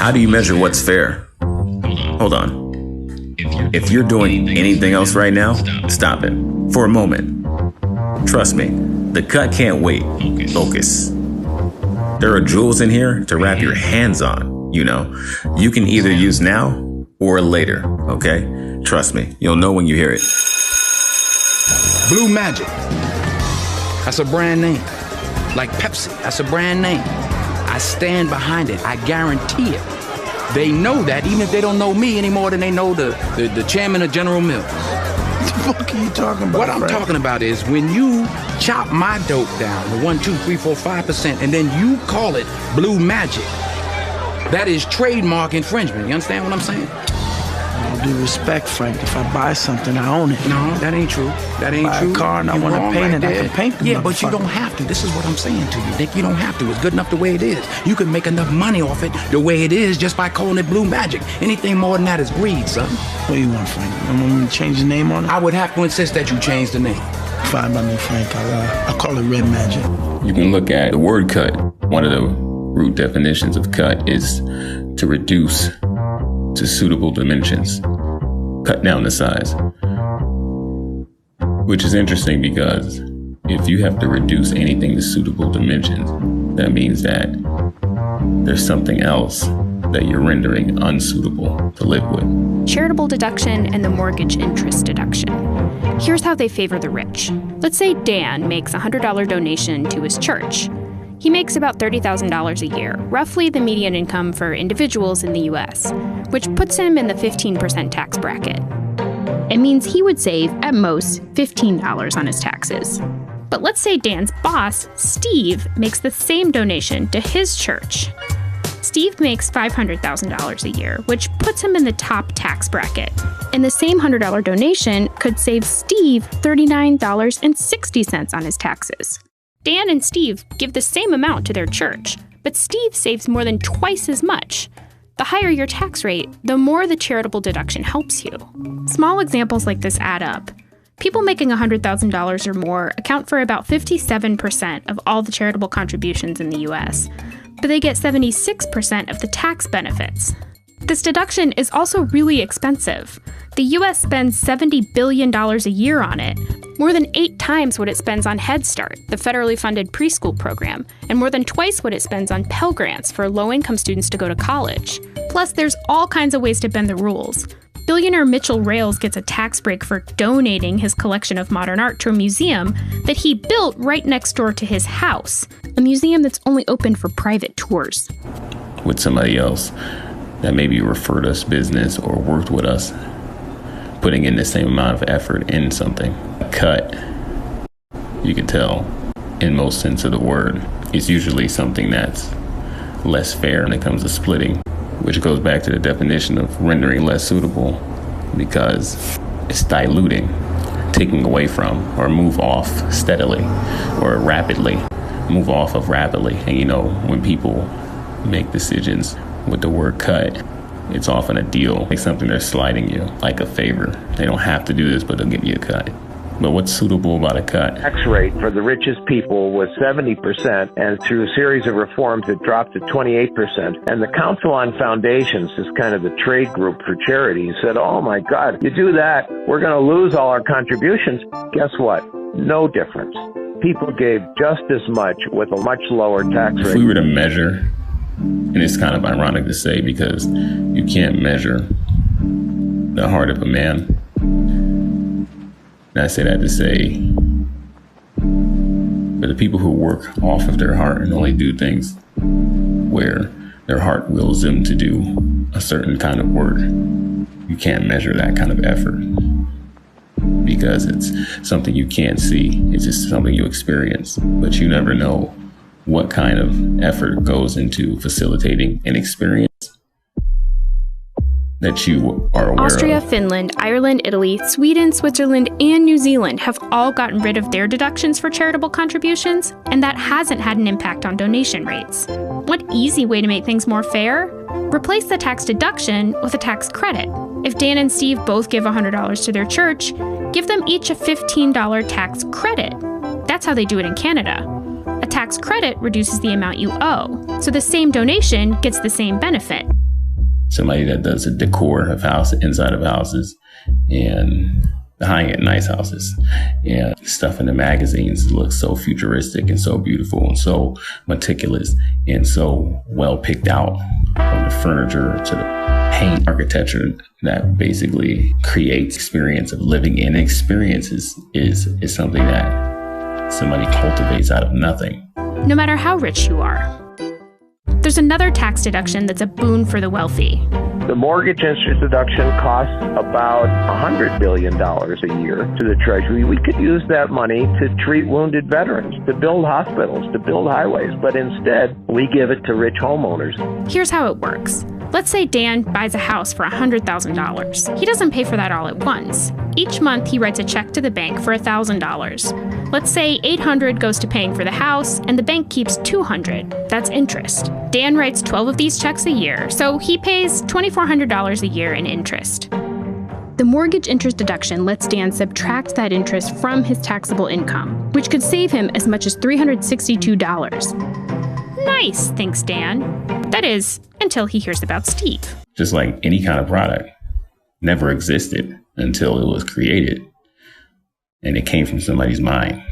How do you measure what's fair? Hold on. If you're doing anything else right now, stop it for a moment. Trust me, the cut can't wait. Focus. There are jewels in here to wrap your hands on, you know. You can either use now or later, okay? Trust me, you'll know when you hear it. Blue Magic. That's a brand name. Like Pepsi, that's a brand name. I stand behind it, I guarantee it. They know that even if they don't know me any more than they know the chairman of General Mills. What the fuck are you talking about? What I'm talking about is when you chop my dope down to 1, 2, 3, 4, 5%, and then you call it Blue Magic, that is trademark infringement. You understand what I'm saying? All due respect, Frank, if I buy something, I own it. No, that ain't true. That ain't buy true. A car and I want to paint it, I can paint the Yeah, but you don't have to. This is what I'm saying to you, Nick. You don't have to. It's good enough the way it is. You can make enough money off it the way it is just by calling it Blue Magic. Anything more than that is greed, son. What do you want, Frank? You want me to change the name on it? I would have to insist that you change the name. Fine by me, Frank. I'll call it Red Magic. You can look at the word cut. One of the root definitions of cut is to reduce to suitable dimensions. Cut down the size. Which is interesting because if you have to reduce anything to suitable dimensions, that means that there's something else that you're rendering unsuitable to live with. Charitable deduction and the mortgage interest deduction. Here's how they favor the rich. Let's say Dan makes a $100 donation to his church. He makes about $30,000 a year, roughly the median income for individuals in the US, which puts him in the 15% tax bracket. It means he would save, at most, $15 on his taxes. But let's say Dan's boss, Steve, makes the same donation to his church. Steve makes $500,000 a year, which puts him in the top tax bracket. And the same $100 donation could save Steve $39.60 on his taxes. Dan and Steve give the same amount to their church, but Steve saves more than twice as much. The higher your tax rate, the more the charitable deduction helps you. Small examples like this add up. People making $100,000 or more account for about 57% of all the charitable contributions in the US, but they get 76% of the tax benefits. This deduction is also really expensive. The US spends $70 billion a year on it, more than 8 times what it spends on Head Start, the federally funded preschool program, and more than twice what it spends on Pell Grants for low-income students to go to college. Plus, there's all kinds of ways to bend the rules. Billionaire Mitchell Rales gets a tax break for donating his collection of modern art to a museum that he built right next door to his house, a museum that's only open for private tours. With somebody else that maybe referred us business or worked with us, putting in the same amount of effort in something. Cut, you can tell, in most sense of the word, is usually something that's less fair when it comes to splitting, which goes back to the definition of rendering less suitable, because it's diluting, taking away from, or move off steadily, or rapidly, move off of rapidly. And you know, when people make decisions with the word cut, it's often a deal, like something they're sliding you, like a favor. They don't have to do this, but they'll give you a cut. But what's suitable about a cut? Tax rate for the richest people was 70%, and through a series of reforms, it dropped to 28%. And the Council on Foundations is kind of the trade group for charities, said, oh my God, you do that, we're going to lose all our contributions. Guess what? No difference. People gave just as much with a much lower tax rate. If we were to measure, and it's kind of ironic to say because you can't measure the heart of a man. And I say that to say, for the people who work off of their heart and only do things where their heart wills them to do a certain kind of work, you can't measure that kind of effort because it's something you can't see. It's just something you experience, but you never know what kind of effort goes into facilitating an experience that you are aware Austria, of. Finland, Ireland, Italy, Sweden, Switzerland, and New Zealand have all gotten rid of their deductions for charitable contributions, and that hasn't had an impact on donation rates. What easy way to make things more fair? Replace the tax deduction with a tax credit. If Dan and Steve both give $100 to their church, give them each a $15 tax credit. That's how they do it in Canada. A tax credit reduces the amount you owe, so the same donation gets the same benefit. somebody that does the decor of inside of houses and the high-end nice houses, and stuff in the magazines looks so futuristic and so beautiful and so meticulous and so well picked out, from the furniture to the paint, architecture that basically creates experience of living in. Experiences is something that somebody cultivates out of nothing. No matter how rich you are. There's another tax deduction that's a boon for the wealthy. The mortgage interest deduction costs about $100 billion a year to the Treasury. We could use that money to treat wounded veterans, to build hospitals, to build highways, but instead we give it to rich homeowners. Here's how it works. Let's say Dan buys a house for $100,000. He doesn't pay for that all at once. Each month, he writes a check to the bank for $1,000. Let's say $800 goes to paying for the house, and the bank keeps $200. That's interest. Dan writes 12 of these checks a year, so he pays $2,400 a year in interest. The mortgage interest deduction lets Dan subtract that interest from his taxable income, which could save him as much as $362. Nice, thinks Dan. That is, until he hears about Steve. Just like any kind of product, never existed until it was created. And it came from somebody's mind.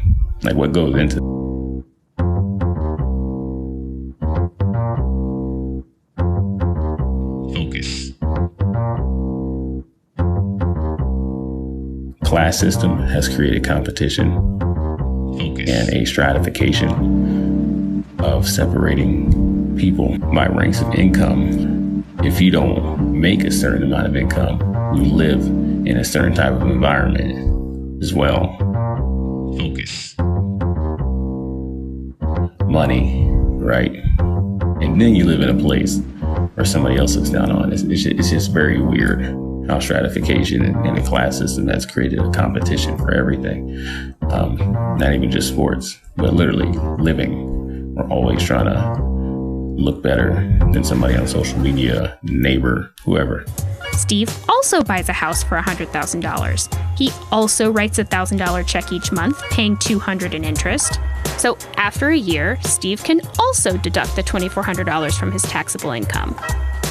Like what goes into focus. Class system has created competition. Focus. And a stratification of separating people by ranks of income. If you don't make a certain amount of income, you live in a certain type of environment as well. Focus. Money, right? And then you live in a place where somebody else looks down on it. It's just very weird how stratification and the class system has created a competition for everything. Not even just sports, but literally living. We're always trying to look better than somebody on social media, neighbor, whoever. Steve also buys a house for $100,000. He also writes a $1,000 check each month, paying $200 in interest. So after a year, Steve can also deduct the $2,400 from his taxable income.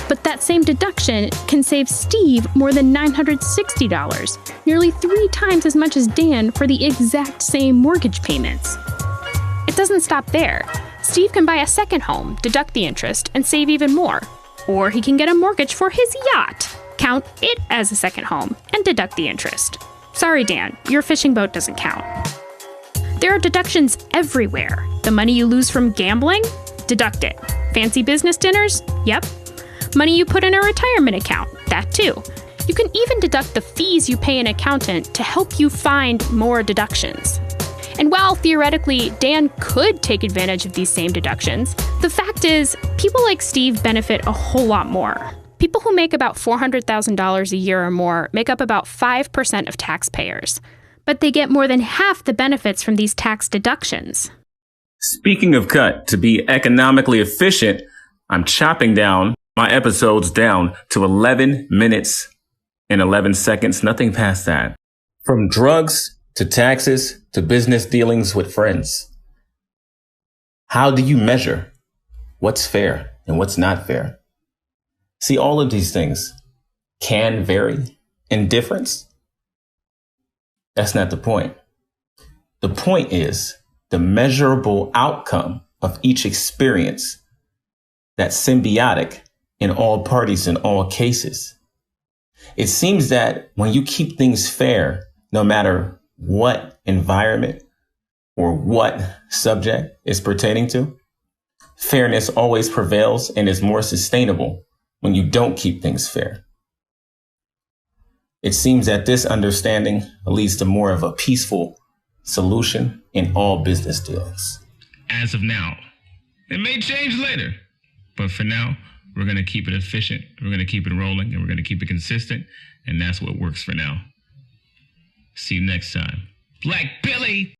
But that same deduction can save Steve more than $960, nearly 3 times as much as Dan for the exact same mortgage payments. It doesn't stop there. Steve can buy a second home, deduct the interest, and save even more. Or he can get a mortgage for his yacht, count it as a second home, and deduct the interest. Sorry, Dan, your fishing boat doesn't count. There are deductions everywhere. The money you lose from gambling? Deduct it. Fancy business dinners? Yep. Money you put in a retirement account? That too. You can even deduct the fees you pay an accountant to help you find more deductions. And while theoretically Dan could take advantage of these same deductions, the fact is people like Steve benefit a whole lot more. People who make about $400,000 a year or more make up about 5% of taxpayers, but they get more than half the benefits from these tax deductions. Speaking of cut, to be economically efficient, I'm chopping down my episodes down to 11 minutes and 11 seconds, nothing past that. From drugs to taxes to business dealings with friends. How do you measure what's fair and what's not fair? See, all of these things can vary in difference. That's not the point. The point is the measurable outcome of each experience that's symbiotic in all parties in all cases. It seems that when you keep things fair, no matter what environment or what subject is pertaining to, fairness always prevails and is more sustainable when you don't keep things fair. It seems that this understanding leads to more of a peaceful solution in all business dealings. As of now, it may change later, but for now, we're going to keep it efficient, we're going to keep it rolling, and we're going to keep it consistent, and that's what works for now. See you next time. Blac Billy!